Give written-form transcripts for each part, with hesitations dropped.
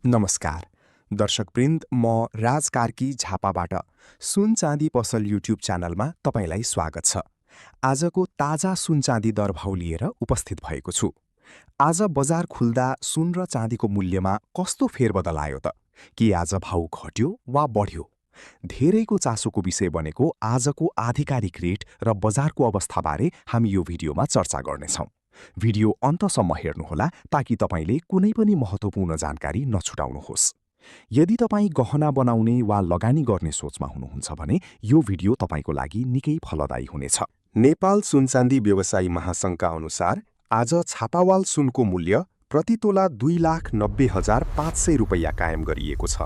नमस्कार दर्शकवृन्द, म राज कार्की झापाबाट सुन चाँदी पसल युट्युब च्यानलमा तपाईलाई स्वागत छ। आजको ताजा सुन चाँदी दरभाउ लिएर उपस्थित भएको छु। आज बजार खुल्दा सुन र चाँदीको मूल्यमा कस्तो फेरबदल आयो त? कि आज भाउ घट्यो वा बढ्यो? धेरैको चासोको विषय बनेको आजको आधिकारिक रेट र बजारको अवस्थाबारे हामी यो भिडियोमा चर्चा गर्नेछौँ। भिडियो अन्तसम्म हेर्नुहोला ताकि तपाईले कुनै पनि महत्त्वपूर्ण जानकारी नछुटाउनुहोस्। यदि तपाईँ गहना बनाउने वा लगानी गर्ने सोचमा हुनुहुन्छ भने यो भिडियो तपाईको लागि निकै फलदायी हुनेछ। नेपाल सुनचाँदी व्यवसायी महासङ्घका अनुसार आज छापावाल सुनको मूल्य प्रति तोला 2,90,500 रुपैयाँ कायम गरिएको छ।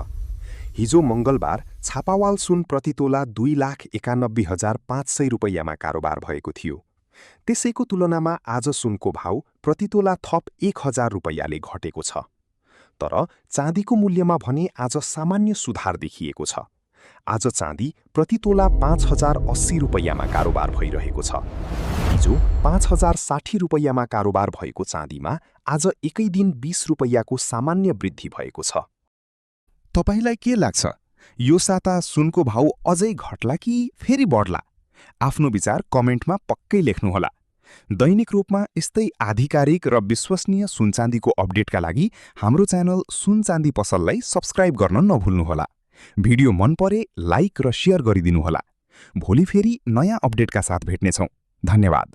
हिजो मंगलबार छापावाल सुन प्रति तोला 2,91,500 रुपैयाँमा कारोबार भएको थियो। त्यसैको तुलनामा आज सुनको भाउ प्रति तोला थप 1,000 रुपैयाँले घटेको छ। तर चाँदीको मूल्यमा भने आज सामान्य सुधार देखिएको छ। आज चाँदी प्रति तोला 5,080 रुपैयाँमा कारोबार भइरहेको छ। हिजो 5,060 रुपैयाँमा कारोबार भएको चाँदीमा आज एकै दिन 20 रुपैयाँको सामान्य वृद्धि भएको छ। तपाईलाई के लाग्छ, यो साता सुनको भाउ अझै घट्ला कि फेरि बढ्ला? आफ्नो विचार कमेन्टमा पक्कै लेख्नुहोला। दैनिक रूपमा यस्तै आधिकारिक र विश्वसनीय सुनचाँदीको अपडेटका लागि हाम्रो च्यानल सुन चाँदी पसललाई सब्स्क्राइब गर्न नभुल्नुहोला। भिडियो मन परे लाइक र शेयर गरिदिनुहोला। भोलि फेरि नयाँ अपडेटका साथ भेट्नेछौँ। धन्यवाद।